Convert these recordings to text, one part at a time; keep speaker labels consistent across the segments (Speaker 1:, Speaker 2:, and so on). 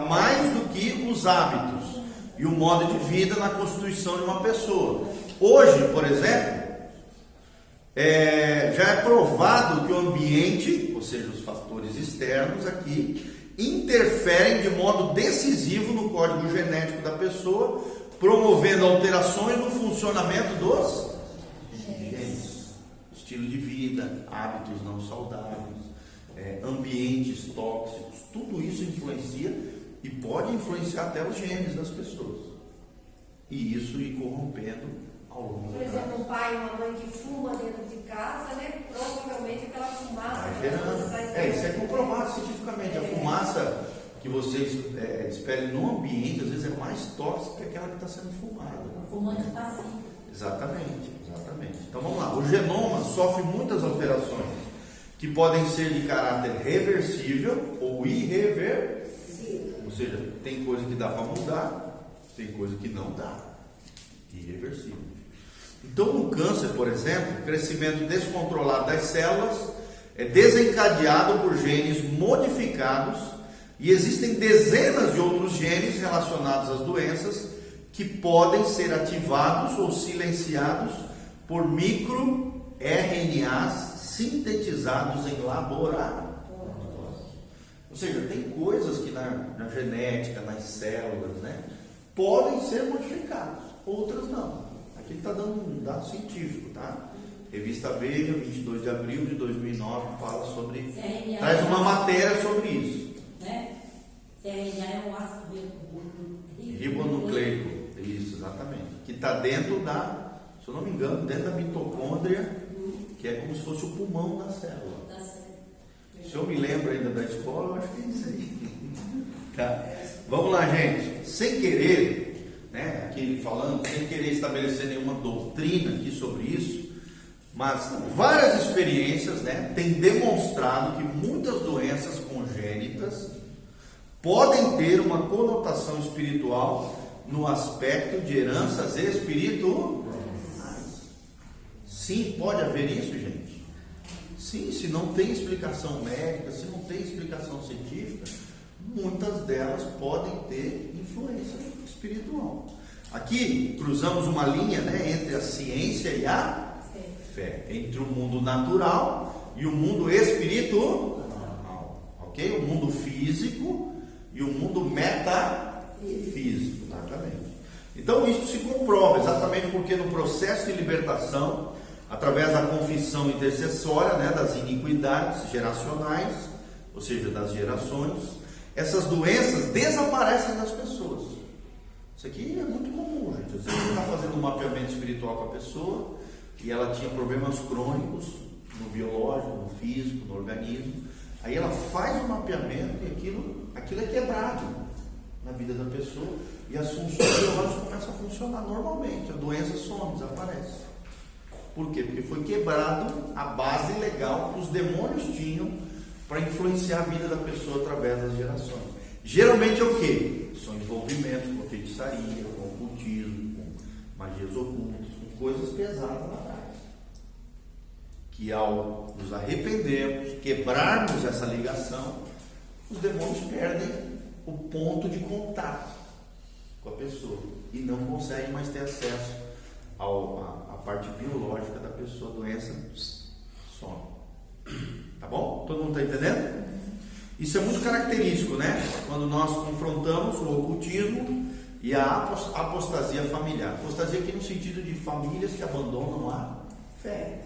Speaker 1: mais do que os hábitos e o modo de vida na constituição de uma pessoa. Hoje, por exemplo, já é provado que o ambiente, ou seja, os fatores externos aqui, interferem de modo decisivo no código genético da pessoa, promovendo alterações no funcionamento dos genes, estilo de vida, hábitos não saudáveis, ambientes tóxicos, tudo isso influencia e pode influenciar até os genes das pessoas, e isso ir corrompendo ao longo
Speaker 2: Por exemplo, um pai e uma mãe que fuma dentro de casa, né? Provavelmente aquela fumaça
Speaker 1: isso é comprovado cientificamente. A fumaça que vocês expelem no ambiente às vezes é mais tóxica que aquela que está sendo fumada.
Speaker 3: O fumante passivo.
Speaker 1: Exatamente. Então vamos lá, o genoma sofre muitas alterações que podem ser de caráter reversível ou irreversível. Ou seja, tem coisa que dá para mudar, tem coisa que não dá. Irreversível. Então, no câncer, por exemplo, o crescimento descontrolado das células é desencadeado por genes modificados e existem dezenas de outros genes relacionados às doenças que podem ser ativados ou silenciados por microRNAs sintetizados em laboratório. Ou seja, tem coisas que na genética, nas células, né, podem ser modificadas, outras não. Aqui está dando um dado científico, tá? Revista Veja, 22 de abril de 2009, fala sobre... traz uma matéria sobre isso.
Speaker 3: Né? CRNA é um ácido
Speaker 1: ribonucleico. Isso, exatamente. Que está dentro da, se eu não me engano, dentro da mitocôndria, que é como se fosse o pulmão da célula. Se eu me lembro ainda da escola, eu acho que é isso aí. Tá? Vamos lá, gente. Sem querer... aqui falando, sem querer estabelecer nenhuma doutrina aqui sobre isso, mas várias experiências, têm demonstrado que muitas doenças congênitas podem ter uma conotação espiritual no aspecto de heranças espirituais. Sim, pode haver isso, gente? Sim, se não tem explicação médica, se não tem explicação científica, muitas delas podem ter influência espiritual. Aqui cruzamos uma linha, entre a ciência e a fé, entre o mundo natural e o mundo espiritual, ok? O mundo físico e o mundo metafísico, exatamente. Então isso se comprova exatamente porque no processo de libertação, através da confissão intercessória, das iniquidades geracionais, ou seja, das gerações, essas doenças desaparecem das pessoas. Isso aqui é muito comum, gente. Às vezes você está fazendo um mapeamento espiritual com a pessoa e ela tinha problemas crônicos no biológico, no físico, no organismo. Aí ela faz o mapeamento e aquilo é quebrado na vida da pessoa e as funções biológicas começam a funcionar normalmente. A doença some, desaparece. Por quê? Porque foi quebrado a base legal que os demônios tinham para influenciar a vida da pessoa através das gerações. Geralmente é o quê? São envolvimentos com feitiçaria, com ocultismo, com magias ocultas, com coisas pesadas lá atrás. Que ao nos arrependermos, quebrarmos essa ligação, os demônios perdem o ponto de contato com a pessoa e não conseguem mais ter acesso à parte biológica da pessoa. A doença some. Tá bom? Todo mundo está entendendo? Isso é muito característico, quando nós confrontamos o ocultismo e a apostasia familiar. Apostasia aqui no sentido de famílias que abandonam a fé.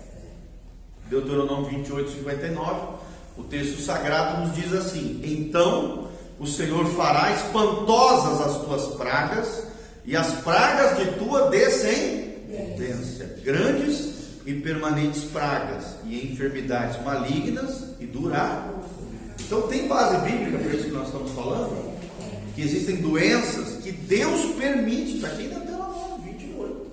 Speaker 1: Deuteronômio 28:59, o texto sagrado nos diz assim: então o Senhor fará espantosas as tuas pragas e as pragas de tua descendência, grandes e permanentes pragas e enfermidades malignas e duráveis. Então tem base bíblica para isso que nós estamos falando, que existem doenças que Deus permite, está aqui na tela 28,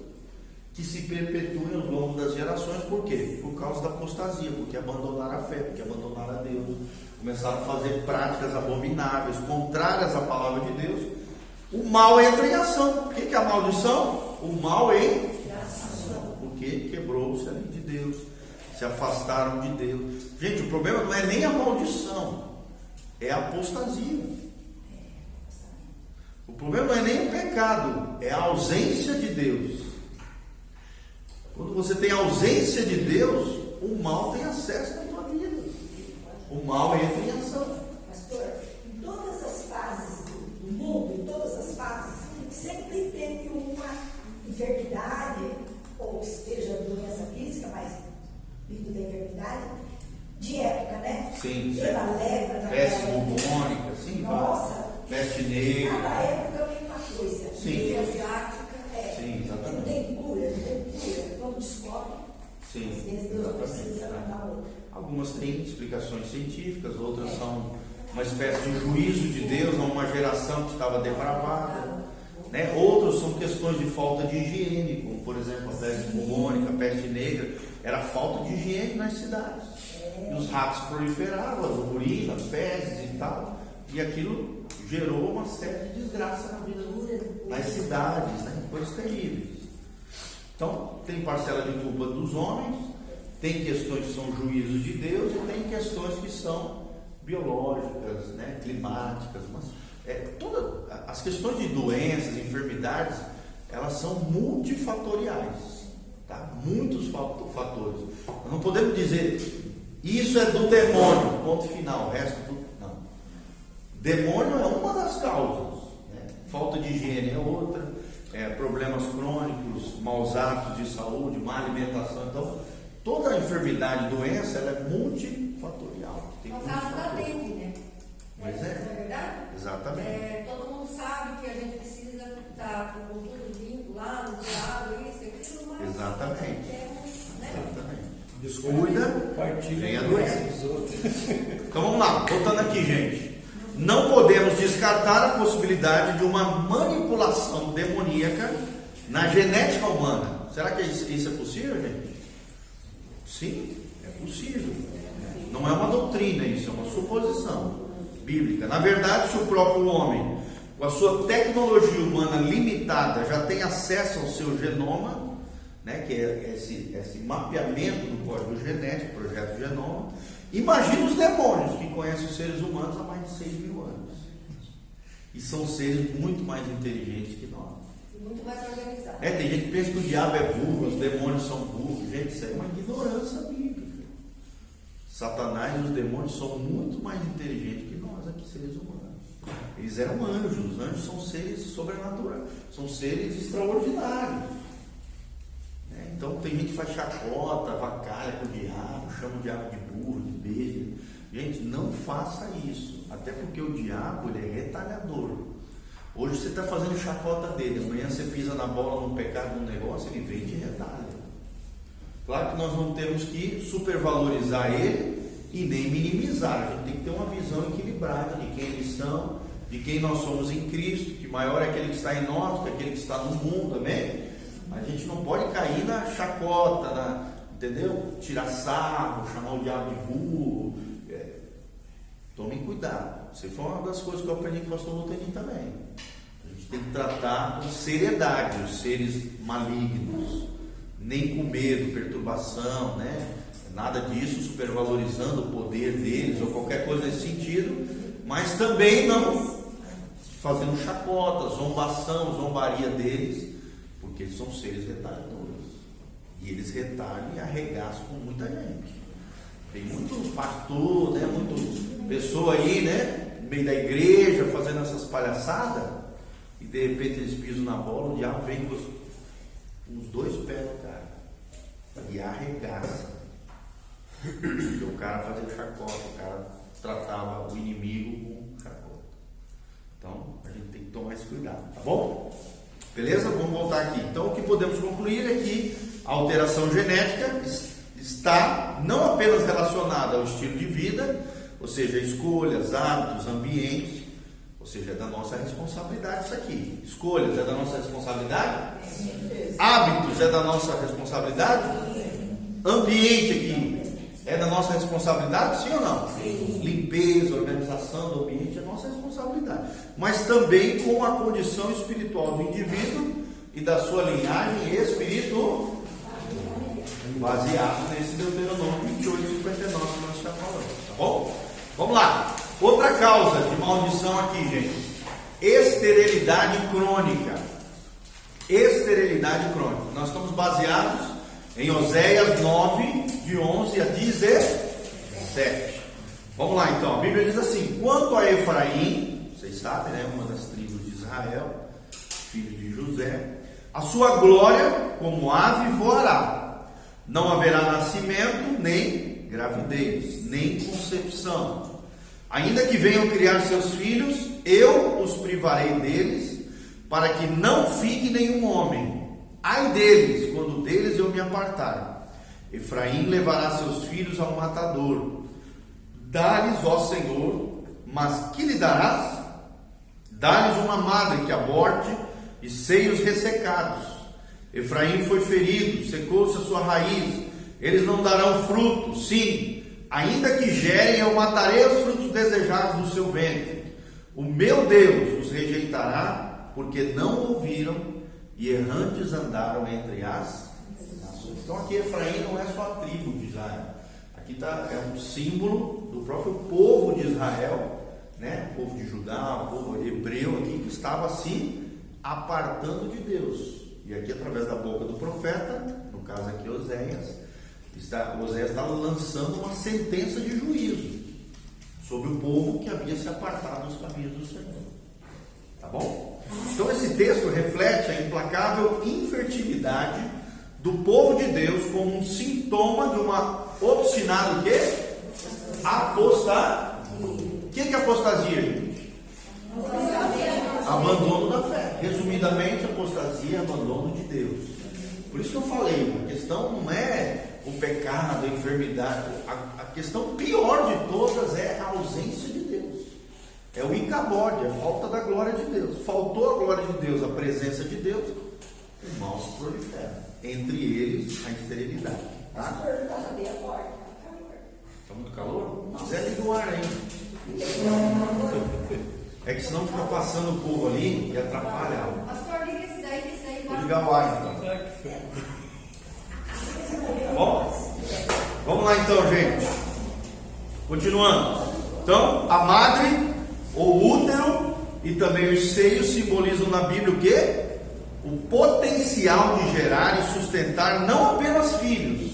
Speaker 1: que se perpetuem ao longo das gerações. Por quê? Por causa da apostasia, porque abandonaram a fé, porque abandonaram a Deus, começaram a fazer práticas abomináveis, contrárias à palavra de Deus. O mal entra em ação. O que é a maldição? O mal em ação, porque quebrou-se a lei de Deus, se afastaram de Deus. Gente, o problema não é nem a maldição, é a apostasia. problema não é nem o pecado, é a ausência de Deus. Quando você tem ausência de Deus, o mal tem acesso na tua vida. O mal entra em ação.
Speaker 4: Pastor, em todas as fases do mundo, em todas as fases, sempre teve uma enfermidade, ou seja, doença física, mas vindo da enfermidade, de época, né?
Speaker 1: Sim,
Speaker 4: pela lepra,
Speaker 1: peste bubônica, sim,
Speaker 4: nossa,
Speaker 1: peste negra.
Speaker 4: cada época vem uma coisa.
Speaker 1: Sim.
Speaker 4: Asiática,
Speaker 1: Sim, exatamente.
Speaker 4: Não tem cura, não tem cura. Quando descobre,
Speaker 1: Sim,
Speaker 4: às vezes Deus precisa mandar outra.
Speaker 1: Algumas têm explicações científicas, outras são uma espécie de juízo de Deus a uma geração que estava depravada. Né? Outros são questões de falta de higiene, como por exemplo a peste bubônica, a peste negra, era falta de higiene nas cidades. E os ratos proliferavam, as urinas, fezes e tal, e aquilo gerou uma série de desgraças na vida nas cidades, né? Coisas terríveis. Então, tem parcela de culpa dos homens, tem questões que são juízos de Deus e tem questões que são biológicas, né? Climáticas, mas todas as questões de doenças, enfermidades, elas são multifatoriais, tá? Muitos fatores. Nós não podemos dizer isso é do demônio, ponto final, o resto tudo não. Demônio é uma das causas, né? Falta de higiene é outra, problemas crônicos, maus hábitos de saúde, má alimentação. Então, toda enfermidade, doença, ela é multifatorial.
Speaker 2: É o caso da dengue, né?
Speaker 1: Mas
Speaker 2: Não é verdade?
Speaker 1: Exatamente.
Speaker 2: Todo mundo sabe que a gente precisa estar com tudo limpo lá, no diabo, isso, aquilo, mas
Speaker 1: Exatamente.
Speaker 2: Né?
Speaker 1: Exatamente.
Speaker 5: Descuida,
Speaker 1: vem a doença. Então vamos lá, voltando aqui, gente. Não podemos descartar a possibilidade de uma manipulação demoníaca na genética humana. Será que isso é possível, gente? Sim, é possível. Não é uma doutrina, isso é uma suposição bíblica. Na verdade, se o próprio homem, com a sua tecnologia humana limitada, já tem acesso ao seu genoma, né, que é esse mapeamento do código genético, projeto Genoma, imagina os demônios que conhecem os seres humanos há mais de 6 mil anos. E são seres muito mais inteligentes que nós.
Speaker 2: Muito mais organizado.
Speaker 1: Tem gente que pensa que o diabo é burro, os demônios são burros. Gente, isso é uma ignorância bíblica. Satanás e os demônios são muito mais inteligentes que nós aqui, seres humanos. Eles eram anjos. Os anjos são seres sobrenaturais, são seres extraordinários. Então tem gente que faz chacota, avacalha com o diabo, chama o diabo de burro, de besta. Gente, não faça isso. Até porque o diabo, ele é retalhador. Hoje você está fazendo chacota dele, amanhã você pisa na bola, no pecado, no negócio, ele vem de retalho. Claro que nós não temos que supervalorizar ele e nem minimizar. A gente tem que ter uma visão equilibrada de quem eles são, de quem nós somos em Cristo, que maior é aquele que está em nós, que aquele que está no mundo, amém? A gente não pode cair na chacota, entendeu? Tirar sarro, chamar o diabo de burro. Tomem cuidado. Isso foi uma das coisas que eu aprendi com o pastor Voltaninho também. A gente tem que tratar com seriedade os seres malignos, nem com medo, perturbação, né? Nada disso, supervalorizando o poder deles ou qualquer coisa nesse sentido, mas também não fazendo chacota, zombação, zombaria deles, porque eles são seres retalhadores. E eles retalham e arregaçam com muita gente. Tem muito pastor, né? Muito pessoa aí, né? No meio da igreja, fazendo essas palhaçadas, e de repente eles pisam na bola, o diabo vem com os 2 pés no cara e arregaça. E o cara fazia chacota, o cara tratava o inimigo com chacota. Então a gente tem que tomar esse cuidado, tá bom? Beleza? Vamos voltar aqui. Então o que podemos concluir é que a alteração genética está não apenas relacionada ao estilo de vida, ou seja, escolhas, hábitos, ambientes, ou seja, é da nossa responsabilidade isso aqui. Escolhas é da nossa responsabilidade? Hábitos é da nossa responsabilidade? Ambiente aqui é da nossa responsabilidade, sim ou não? Sim. Limpeza, organização do ambiente é nossa responsabilidade. Mas também com a condição espiritual do indivíduo e da sua linhagem espiritual, baseado nesse Deuteronômio 28, 59 que nós estamos falando, tá bom? Vamos lá. Outra causa de maldição aqui, gente. esterilidade crônica. Esterilidade crônica. Nós estamos baseados em Oséias 9, de 11 a 17. Vamos lá então. A Bíblia diz assim: quanto a Efraim, vocês sabem, né? Uma das tribos de Israel, filho de José, a sua glória como ave voará. Não haverá nascimento, nem gravidez, nem concepção. Ainda que venham criar seus filhos, eu os privarei deles, para que não fique nenhum homem. Ai deles, quando deles eu me apartar. Efraim levará seus filhos ao matador. Dá-lhes, ó Senhor, mas que lhe darás? Dá-lhes uma madre que aborte e seios ressecados. Efraim foi ferido, secou-se a sua raiz. Eles não darão fruto, sim, ainda que gerem, eu matarei os frutos desejados do seu ventre. O meu Deus os rejeitará, porque não ouviram e errantes andaram entre as nações. Então aqui Efraim não é só a tribo de Israel. Aqui é um símbolo do próprio povo de Israel, né? O povo de Judá, o povo hebreu aqui, que estava se apartando de Deus. E aqui, através da boca do profeta, no caso aqui Oséias está lançando uma sentença de juízo sobre o povo que havia se apartado dos caminhos do Senhor. Tá bom? Então esse texto reflete a implacável infertilidade do povo de Deus como um sintoma de uma obstinada o quê? Apostasia. O que é apostasia, gente? Abandono da fé. Resumidamente, apostasia é abandono de Deus. Por isso que eu falei, a questão não é o pecado, a enfermidade. A questão pior de todas é a ausência de Deus. É o icabode, a falta da glória de Deus. Faltou a glória de Deus, a presença de Deus, o mal se prolifera. Entre eles, a esterilidade. Tá? Está muito calor? Mas é liga o ar aí. É que senão fica passando o povo ali e atrapalha.
Speaker 2: Pastor, liga esse daí, que esse daí
Speaker 1: Vou ligar o ar então. Bom, vamos lá então, gente. Continuando. Então, a madre, o útero e também os seios simbolizam na Bíblia o quê? O potencial de gerar e sustentar não apenas filhos,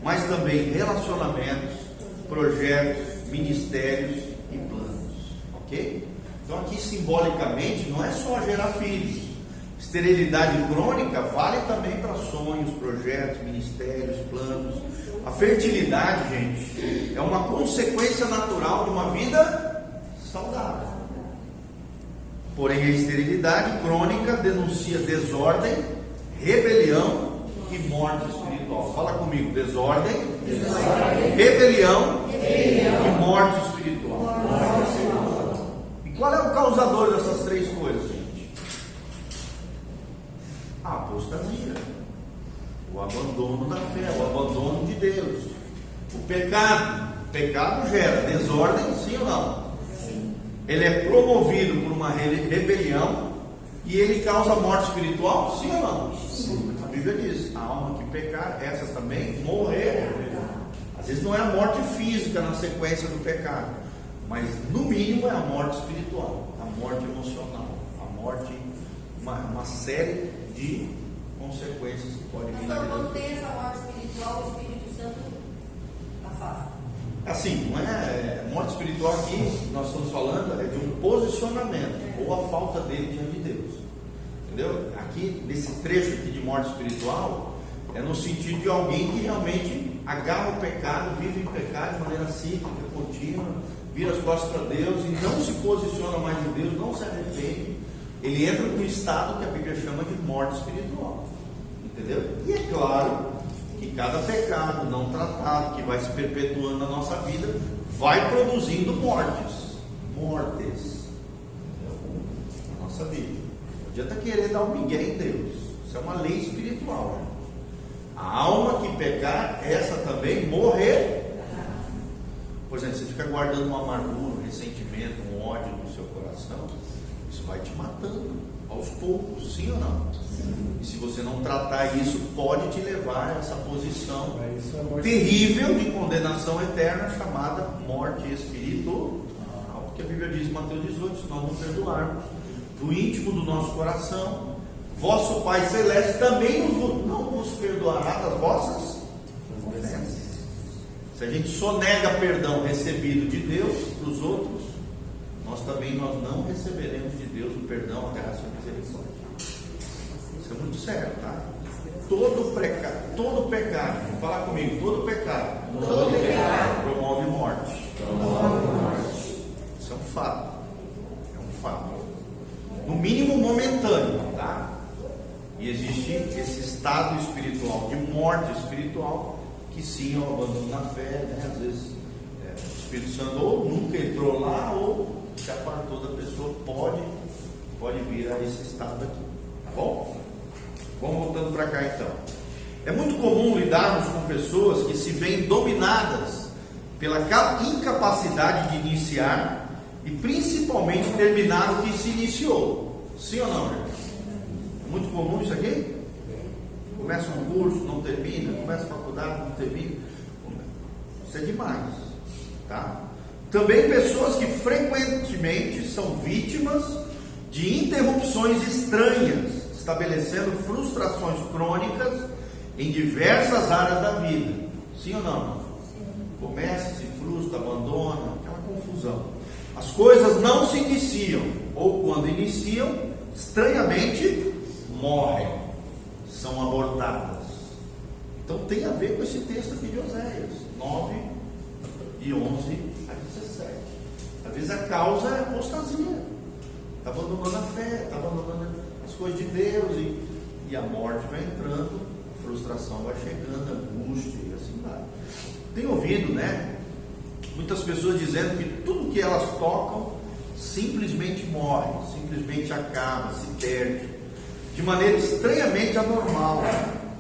Speaker 1: mas também relacionamentos, projetos, ministérios e planos. Ok? Então aqui simbolicamente não é só gerar filhos. Esterilidade crônica vale também para sonhos, projetos, ministérios, planos. A fertilidade, gente, é uma consequência natural de uma vida saudável. Porém, a esterilidade crônica denuncia desordem, rebelião e morte espiritual. Fala comigo: desordem, rebelião e morte espiritual. E qual é o causador dessas três coisas, gente? A apostasia, o abandono da fé, o abandono de Deus, o pecado. O pecado gera desordem, sim ou não? Ele é promovido por uma rebelião e ele causa morte espiritual, sim ou não? Sim. A Bíblia diz: a alma que pecar, essa também morrerá. Às vezes não é a morte física na sequência do pecado, mas no mínimo é a morte espiritual, a morte emocional, a morte, uma série de consequências que podem vir na
Speaker 2: Pastor,
Speaker 1: vida.
Speaker 2: quando tem essa morte espiritual, o Espírito Santo afasta.
Speaker 1: Assim, não é morte espiritual aqui, nós estamos falando é de um posicionamento ou a falta dele diante de Deus, entendeu? Aqui, nesse trecho aqui de morte espiritual, é no sentido de alguém que realmente agarra o pecado, vive em pecado de maneira cíclica, contínua, vira as costas para Deus e não se posiciona mais em Deus, não se arrepende. Ele entra no estado que a Bíblia chama de morte espiritual, entendeu? E é claro que cada pecado não tratado que vai se perpetuando na nossa vida vai produzindo mortes na nossa vida. Não adianta querer dar um migué em Deus, isso é uma lei espiritual. A alma que pecar, essa também morrer. Por exemplo, você fica guardando uma amargura, um ressentimento, um ódio no seu coração, isso vai te matando aos poucos, sim ou não? Sim. E se você não tratar isso, pode te levar a essa posição terrível de condenação eterna, chamada morte espiritual. Porque a Bíblia diz em Mateus 18: se nós não perdoarmos, do íntimo do nosso coração, vosso Pai Celeste também não vos perdoará das vossas ofensas. Se a gente sonega perdão recebido de Deus para os outros, nós não receberemos de Deus o perdão, a graça e a misericórdia. Isso é muito sério, tá? Todo pecado, vamos falar comigo, todo pecado promove morte. Isso é um fato. No mínimo momentâneo, tá? E existe esse estado espiritual, de morte espiritual, que sim é o abandono da fé, né? Às vezes o Espírito Santo ou nunca entrou lá, ou se apartou da pessoa, pode vir a esse estado aqui, tá bom? Vamos voltando para cá então. É muito comum lidarmos com pessoas que se veem dominadas pela incapacidade de iniciar e principalmente terminar o que se iniciou. Sim ou não, gente? É muito comum isso aqui? Começa um curso, não termina, começa a faculdade, não termina. Isso é demais, tá? Também pessoas que frequentemente são vítimas de interrupções estranhas, estabelecendo frustrações crônicas em diversas áreas da vida. Sim ou não? Sim. Começa, se frustra, abandona, aquela confusão. As coisas não se iniciam, ou quando iniciam, estranhamente morrem, são abortadas. Então tem a ver com esse texto aqui de Oséias 9, de 11 a 17. Às vezes a causa é apostasia, está abandonando a fé, está abandonando as coisas de Deus, e a morte vai entrando, a frustração vai chegando, a angústia e assim vai. Tenho ouvido, né, muitas pessoas dizendo que tudo que elas tocam simplesmente morre, simplesmente acaba, se perde, de maneira estranhamente anormal.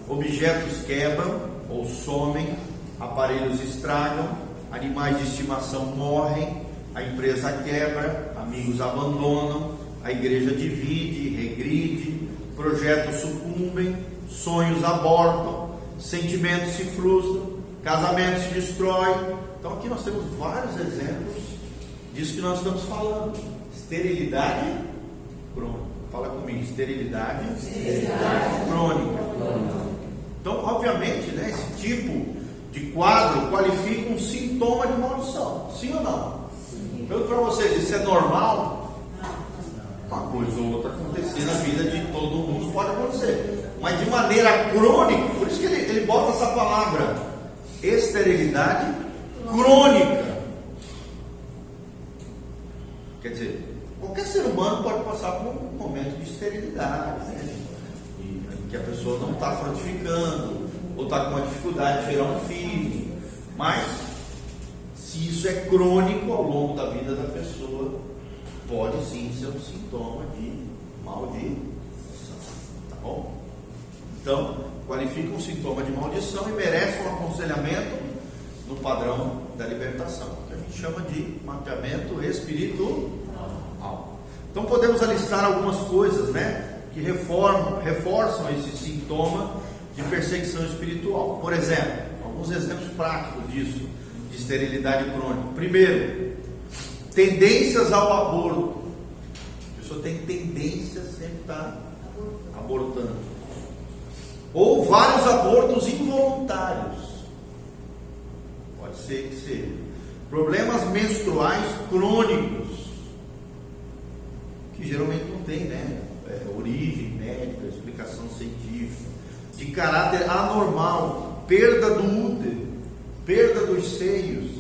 Speaker 1: Objetos quebram ou somem, aparelhos estragam, animais de estimação morrem, a empresa quebra, amigos abandonam, a igreja divide, regride, projetos sucumbem, sonhos abortam, sentimentos se frustram, casamentos se destroem. Então aqui nós temos vários exemplos disso que nós estamos falando. Esterilidade crônica. Fala comigo, esterilidade crônica. Então, obviamente, né, esse tipo de quadro qualifica um sintoma de maldição. Sim ou não? Eu para vocês, isso é normal? Uma coisa ou outra acontecer na vida de todo mundo pode acontecer, mas de maneira crônica. Por isso que ele bota essa palavra, esterilidade crônica. Quer dizer, qualquer ser humano pode passar por um momento de esterilidade, né? Que a pessoa não está frutificando, ou está com uma dificuldade de gerar um filho. Mas, se isso é crônico ao longo da vida da pessoa, pode sim ser um sintoma de maldição. Tá bom? Então, qualifica um sintoma de maldição e merece um aconselhamento no padrão da libertação, que a gente chama de mapeamento espiritual. Então podemos alistar algumas coisas, né, que reforçam esse sintoma de perseguição espiritual. Por exemplo, alguns exemplos práticos disso, de esterilidade crônica. Primeiro, tendências ao aborto. A pessoa tem tendência a sempre estar abortando. Ou vários abortos involuntários. Pode ser que seja. Problemas menstruais crônicos, que geralmente não tem, né, origem médica, explicação científica, de caráter anormal, perda do útero, perda dos seios,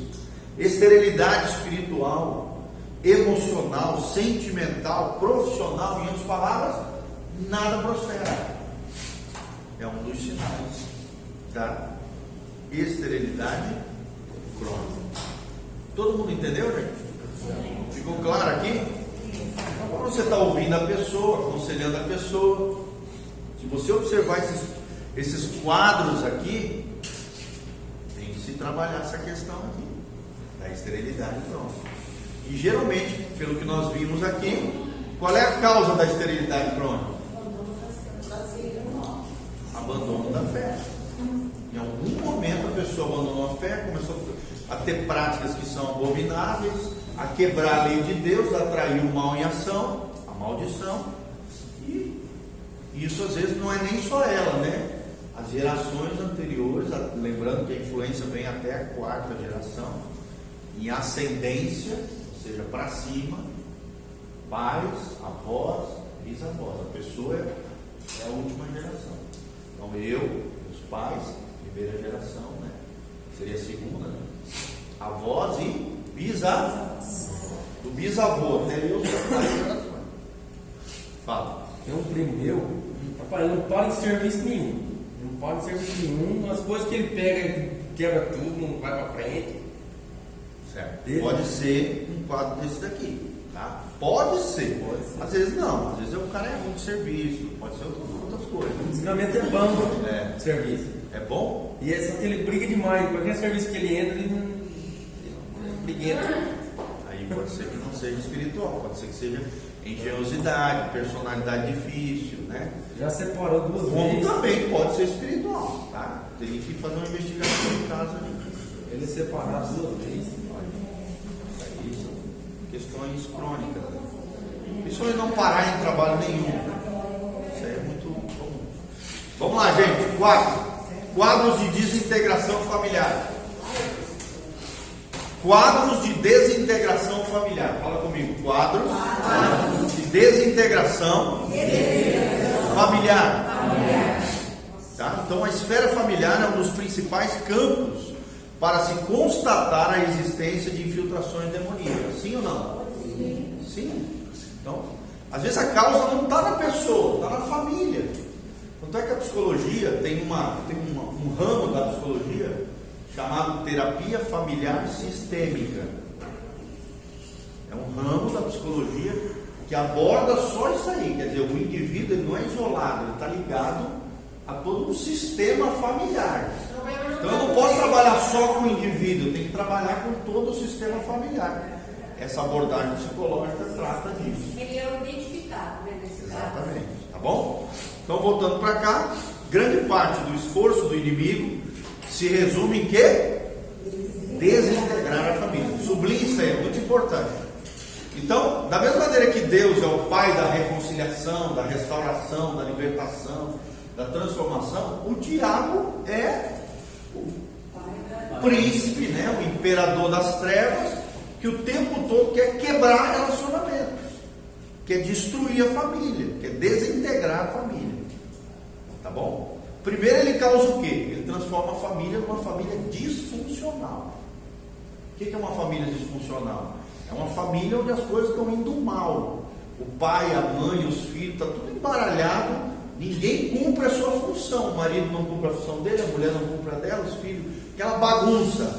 Speaker 1: esterilidade espiritual, emocional, sentimental, profissional, em outras palavras, nada prospera. É um dos sinais da esterilidade crônica. Todo mundo entendeu, gente? Ficou claro aqui? Então, quando você está ouvindo a pessoa, aconselhando a pessoa, se você observar esses quadros aqui, tem que se trabalhar essa questão aqui, da esterilidade crônica. E geralmente, pelo que nós vimos aqui, qual é a causa da esterilidade crônica? Abandono da fé. Em algum momento a pessoa abandonou a fé, começou a ter práticas que são abomináveis, a quebrar a lei de Deus, atrair o mal em ação, a maldição. E isso às vezes não é nem só ela, né? As gerações anteriores, lembrando que a influência vem até a quarta geração, em ascendência, ou seja, para cima, pais, avós, bisavós. A pessoa é a última geração. Então os pais, primeira geração, né? Seria a segunda, né? Avós e bisavós. Do bisavô até eu sou a geração. Fala.
Speaker 5: Tem um primo meu, rapaz, não para em serviço nenhum. Não para em serviço nenhum. As coisas que ele pega, ele quebra tudo, não vai pra frente.
Speaker 1: Certo. Pode ser um quadro desse daqui, tá? Pode ser. Às vezes não. Às vezes o cara é muito serviço. Pode ser outras coisas.
Speaker 5: O ensinamento é bom de serviço.
Speaker 1: É bom?
Speaker 5: E é só que ele briga demais. Qualquer serviço que ele entra, ele não briguenta.
Speaker 1: Aí pode ser que não seja espiritual. Pode ser que seja engenhosidade, personalidade difícil, né?
Speaker 5: Já separou 2
Speaker 1: Como
Speaker 5: vezes.
Speaker 1: também pode ser espiritual, tá? Teria que fazer uma investigação em casa ali.
Speaker 5: Ele é separado 2 vezes.
Speaker 1: Isso são questões crônicas. Pessoas não parar em trabalho nenhum. Isso aí é muito comum. Vamos lá, gente. 4. Quadros de desintegração familiar. Quadros de desintegração familiar. Fala comigo. Quadros de desintegração familiar. Tá? Então, a esfera familiar é um dos principais campos para se constatar a existência de infiltrações demoníacas. Sim ou não? Sim. Então, às vezes a causa não está na pessoa, está na família. Tanto é que a psicologia tem um ramo da psicologia chamado terapia familiar sistêmica. É um ramo da psicologia que aborda só isso aí. Quer dizer, o indivíduo ele não é isolado, ele está ligado a todo um sistema familiar. Então eu não posso trabalhar só com o indivíduo, eu tenho que trabalhar com todo o sistema familiar. Essa abordagem psicológica trata disso.
Speaker 2: Ele é o identificado, né, nesse caso.
Speaker 1: Exatamente, tá bom? Então voltando para cá, grande parte do esforço do inimigo se resume em quê? Desintegrar a família. Sublinhe isso aí, é muito importante. Então, da mesma maneira que Deus é o pai da reconciliação, da restauração, da libertação, da transformação, o diabo é o príncipe, né? O imperador das trevas, que o tempo todo quer quebrar relacionamentos, quer destruir a família, quer desintegrar a família. Tá bom? Primeiro ele causa o quê? Ele transforma a família numa família disfuncional. O que é uma família disfuncional? É uma família onde as coisas estão indo mal. O pai, a mãe, os filhos, está tudo embaralhado. Ninguém cumpre a sua função. O marido não cumpre a função dele, a mulher não cumpre a dela, os filhos. Aquela bagunça.